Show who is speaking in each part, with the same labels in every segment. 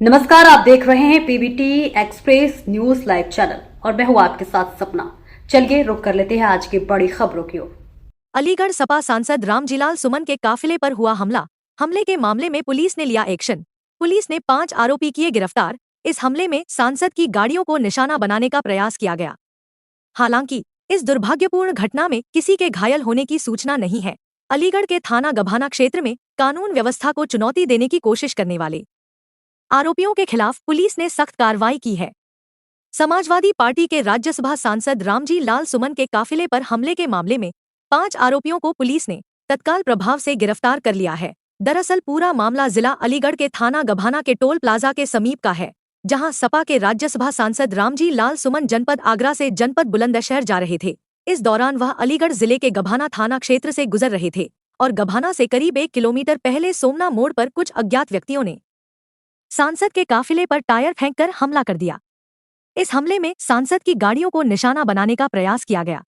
Speaker 1: नमस्कार, आप देख रहे हैं PBT express news live channel और मैं हूं आपके साथ सपना। चलिए रुक कर लेते हैं आज की बड़ी खबरों की ओर।
Speaker 2: अलीगढ़ सपा सांसद रामजीलाल सुमन के काफिले पर हुआ हमले के मामले में पुलिस ने लिया एक्शन। पुलिस ने 5 आरोपी किए गिरफ्तार। इस हमले में सांसद की गाड़ियों को निशाना बनाने का प्रयास किया गया। हालांकि इस दुर्भाग्यपूर्ण घटना में किसी के घायल होने की सूचना नहीं है। अलीगढ़ के थाना गभाना क्षेत्र में कानून व्यवस्था को चुनौती देने की कोशिश करने वाले आरोपियों के खिलाफ पुलिस ने सख्त कार्रवाई की है। समाजवादी पार्टी के राज्यसभा सांसद रामजी लाल सुमन के काफिले पर हमले के मामले में 5 आरोपियों को पुलिस ने तत्काल प्रभाव से गिरफ्तार कर लिया है। दरअसल पूरा मामला जिला अलीगढ़ के थाना गभाना के टोल प्लाजा के समीप का है, जहां सपा के राज्यसभा सांसद रामजी लाल सुमन जनपद आगरा से जनपद बुलंदशहर जा रहे थे। इस दौरान वह अलीगढ़ जिले के गभाना थाना क्षेत्र से गुजर रहे थे और गभाना से करीब 1 किलोमीटर पहले सोमना मोड़ पर कुछ अज्ञात व्यक्तियों ने सांसद के काफिले पर टायर फेंककर हमला कर दिया। इस हमले में सांसद की गाड़ियों को निशाना बनाने का प्रयास किया गया।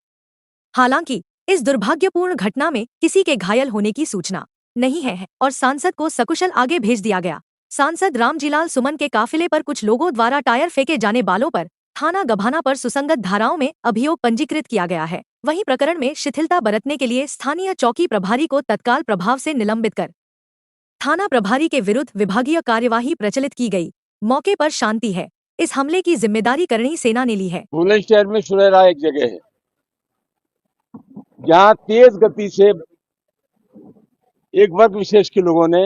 Speaker 2: हालांकि इस दुर्भाग्यपूर्ण घटना में किसी के घायल होने की सूचना नहीं है और सांसद को सकुशल आगे भेज दिया गया। सांसद रामजीलाल सुमन के काफिले पर कुछ लोगों द्वारा टायर फेंके जाने वालों पर थाना गभाना पर सुसंगत धाराओं में अभियोग पंजीकृत किया गया है। वहीं प्रकरण में शिथिलता बरतने के लिए स्थानीय चौकी प्रभारी को तत्काल प्रभाव से निलंबित कर थाना प्रभारी के विरुद्ध विभागीय कार्यवाही प्रचलित की गई। मौके पर शांति है। इस हमले की जिम्मेदारी करणी सेना ने ली है।
Speaker 3: बुलंदशहर में सुरेरा एक जगह है जहां तेज गति से एक वर्ग विशेष के लोगों ने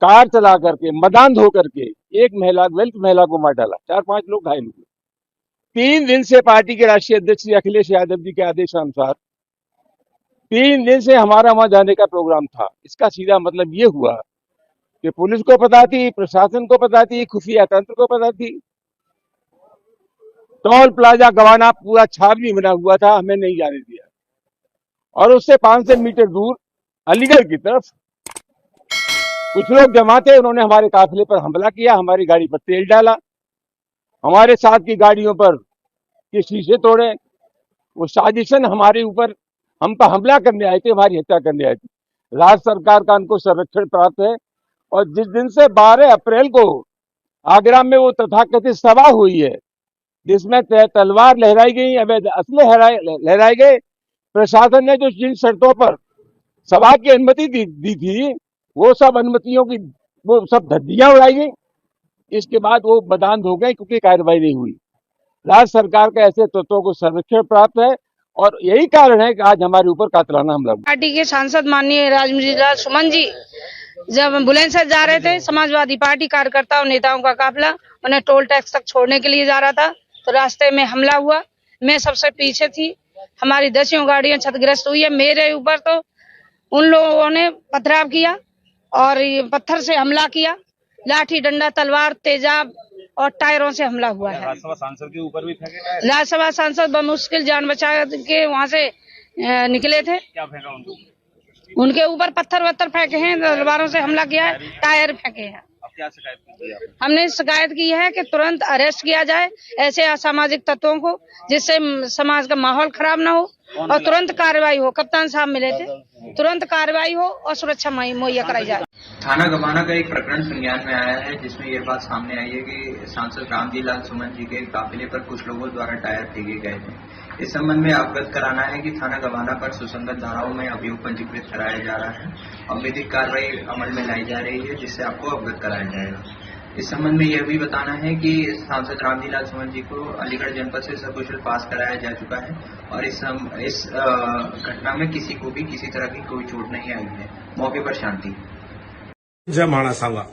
Speaker 3: कार चला करके मदान धो करके एक दलित महिला को मार डाला। 4-5 लोग घायल हुए। 3 दिन से पार्टी के राष्ट्रीय अध्यक्ष श्री अखिलेश यादव जी के आदेशानुसार 3 दिन से हमारा वहां जाने का प्रोग्राम था। इसका सीधा मतलब ये हुआ कि पुलिस को पता थी, प्रशासन को पता थी, खुफिया तंत्र को पता थी। टोल प्लाजा गवाना पूरा छावनी बना हुआ था, हमें नहीं जाने दिया। और उससे 500 मीटर दूर अलीगढ़ की तरफ कुछ लोग जमा थे, उन्होंने हमारे काफिले पर हमला किया, हमारी गाड़ी पर तेल डाला, हमारे साथ की गाड़ियों पर के शीशे तोड़े। वो साजिशन हमारे ऊपर हम पर हमला करने आए थे, हमारी हत्या करने आए थे। राज्य सरकार का उनको संरक्षण प्राप्त है। और जिस दिन से 12 अप्रैल को आगरा में वो तथाकथित सभा हुई है जिसमें तलवार लहराई गई, अवैध असले लहराए गए, प्रशासन ने जो जिन शर्तों पर सभा की अनुमति दी थी वो सब अनुमतियों की वो सब धज्जियां उड़ाई गई। इसके बाद वो बदान हो गए क्योंकि कार्रवाई नहीं हुई। राज्य सरकार के ऐसे तत्वों को संरक्षण प्राप्त है और यही कारण है कि आज हमारे ऊपर कातलाना हमला हुआ।
Speaker 4: पार्टी के सांसद माननीय रामजीलाल सुमन जी जब बुलंदशहर जा रहे थे, समाजवादी पार्टी कार्यकर्ताओं नेताओं का काफिला उन्हें टोल टैक्स तक छोड़ने के लिए जा रहा था, तो रास्ते में हमला हुआ। मैं सबसे पीछे थी, हमारी 10 गाड़ियां क्षतिग्रस्त हुई है। मेरे ऊपर तो उन लोगों ने पथराव किया और पत्थर से हमला किया, लाठी डंडा तलवार तेजाब और टायरों से हमला हुआ है।
Speaker 3: राज्यसभा सांसद के ऊपर भी फेंके गए।
Speaker 4: राज्यसभा सांसद बमुश्किल जान बचा के वहाँ से निकले थे।
Speaker 3: क्या फेंका
Speaker 4: उनके ऊपर पत्थर फेंके हैं, तलवारों से हमला किया है, टायर फेंके हैं।
Speaker 3: क्या शिकायत की है?
Speaker 4: हमने शिकायत की है कि तुरंत अरेस्ट किया जाए ऐसे असामाजिक तत्वों को, जिससे समाज का माहौल खराब ना हो और तुरंत कार्रवाई हो। कप्तान साहब मिले थे, तुरंत कार्रवाई हो और सुरक्षा मुहैया कराई जाए।
Speaker 5: थाना गभाना का एक प्रकरण संज्ञान में आया है जिसमें ये बात सामने आई है कि सांसद रामजीलाल सुमन जी के काफिले पर कुछ लोगों द्वारा टायर फेंके गए थे। इस संबंध में अवगत कराना है कि थाना गभाना पर सुसंगत धाराओं में अभियोग पंजीकृत कराया जा रहा है और विधिक कार्रवाई अमल में लाई जा रही है, जिससे आपको अवगत कराया जाएगा। इस संबंध में यह भी बताना है कि सांसद रामजीलाल सुमन जी को अलीगढ़ जनपद से सकुशल पास कराया जा चुका है और इस घटना में किसी को भी किसी तरह की कोई चोट नहीं आई है। मौके पर शांति।
Speaker 6: जय महाराणा सांगा,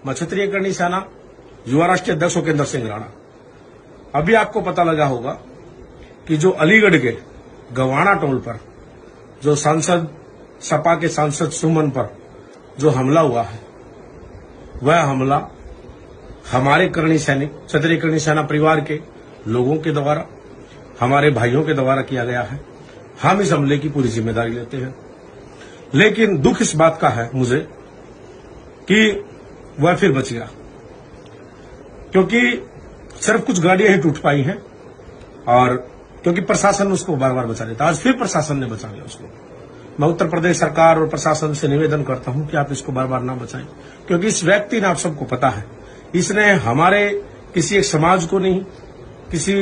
Speaker 6: मैं क्षत्रिय करणी सेना युवा राष्ट्रीय अध्यक्ष उपेंद्र सिंह राणा। अभी आपको पता लगा होगा कि जो अलीगढ़ के गवाना टोल पर जो सांसद सपा के सांसद सुमन पर जो हमला हुआ है, वह हमला हमारे करणी सैनिक क्षत्रिय करणी सेना परिवार के लोगों के द्वारा, हमारे भाइयों के द्वारा किया गया है। हम इस हमले की पूरी जिम्मेदारी लेते हैं। लेकिन दुख इस बात का है मुझे कि वह फिर बच गया, क्योंकि सिर्फ कुछ गाड़ियां ही टूट पाई हैं और क्योंकि प्रशासन उसको बार बार बचा लेता। आज फिर प्रशासन ने बचा लिया उसको। मैं उत्तर प्रदेश सरकार और प्रशासन से निवेदन करता हूं कि आप इसको बार बार ना बचाएं, क्योंकि इस व्यक्ति ने, आप सबको पता है, इसने हमारे किसी एक समाज को नहीं, किसी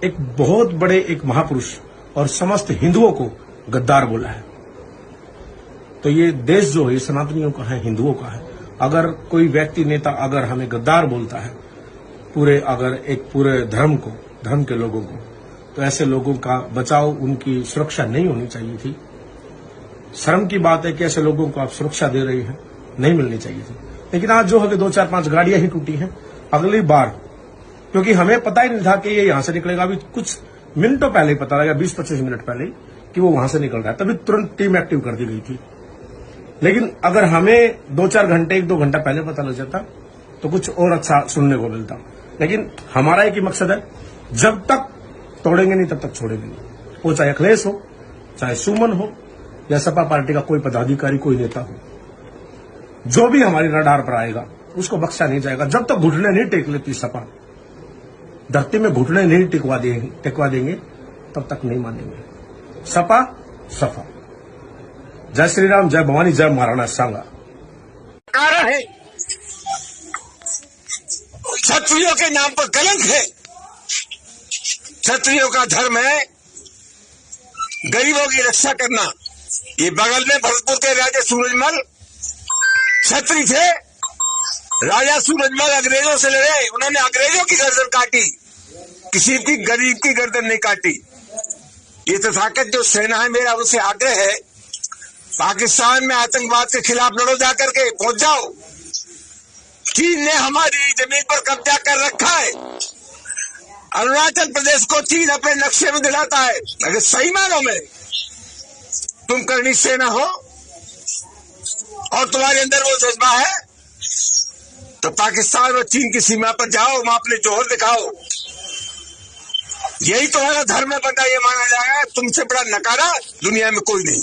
Speaker 6: एक बहुत बड़े एक महापुरुष और समस्त हिंदुओं को गद्दार बोला है। तो ये देश जो है ये सनातनियों का है, हिंदुओं का है। अगर कोई व्यक्ति, नेता अगर हमें गद्दार बोलता है, पूरे धर्म के लोगों को, तो ऐसे लोगों का बचाव, उनकी सुरक्षा नहीं होनी चाहिए थी। शर्म की बात है कि ऐसे लोगों को आप सुरक्षा दे रहे हैं, नहीं मिलनी चाहिए थी। लेकिन आज जो है कि 2-4-5 गाड़ियां ही टूटी हैं। अगली बार, क्योंकि हमें पता ही नहीं था कि ये यहां से निकलेगा, अभी कुछ मिनटों पहले ही पता लगा, 20-25 मिनट पहले कि वो वहां से निकल रहा है, तभी तुरंत टीम एक्टिव कर दी गई थी। लेकिन अगर हमें 2-4 घंटे, 1-2 घंटा पहले पता लग जाता तो कुछ और अच्छा सुनने को मिलता। लेकिन हमारा एक ही मकसद है, जब तक तोड़ेंगे नहीं तब तक छोड़ेंगे नहीं। वो चाहे अखिलेश हो, चाहे सुमन हो, या सपा पार्टी का कोई पदाधिकारी, कोई नेता हो, जो भी हमारी रडार पर आएगा उसको बख्शा नहीं जाएगा। जब तक घुटने नहीं टेक लेती सपा, धरती में घुटने नहीं टिकवा देंगे तब तक नहीं मानेंगे। सपा सफा। जय श्री राम, जय भवानी, जय महाराणा सांगा।
Speaker 7: कारण है, क्षत्रियों के नाम पर कलंक है। क्षत्रियों का धर्म है गरीबों की रक्षा करना। ये बगल में भरतपुर के राजा सूरजमल क्षत्रिय थे। राजा सूरजमल अंग्रेजों से लड़े, उन्होंने अंग्रेजों की गर्दन काटी, किसी की गरीब की गर्दन नहीं काटी। ये तथाकथ जो सेना है, मेरा उनसे आग्रह है, पाकिस्तान में आतंकवाद के खिलाफ लड़ो, जाकर के पहुंच जाओ। चीन ने हमारी जमीन पर कब्जा कर रखा है। अरुणाचल प्रदेश को चीन अपने नक्शे में दिलाता है। अगर सही मानों में तुम करनी सेना हो और तुम्हारे अंदर वो जज्बा है, तो पाकिस्तान और चीन की सीमा पर जाओ, वहां अपने जोहर दिखाओ। यही तुम्हारा धर्म है, बता ये माना जाएगा। तुमसे बड़ा नकारा दुनिया में कोई नहीं।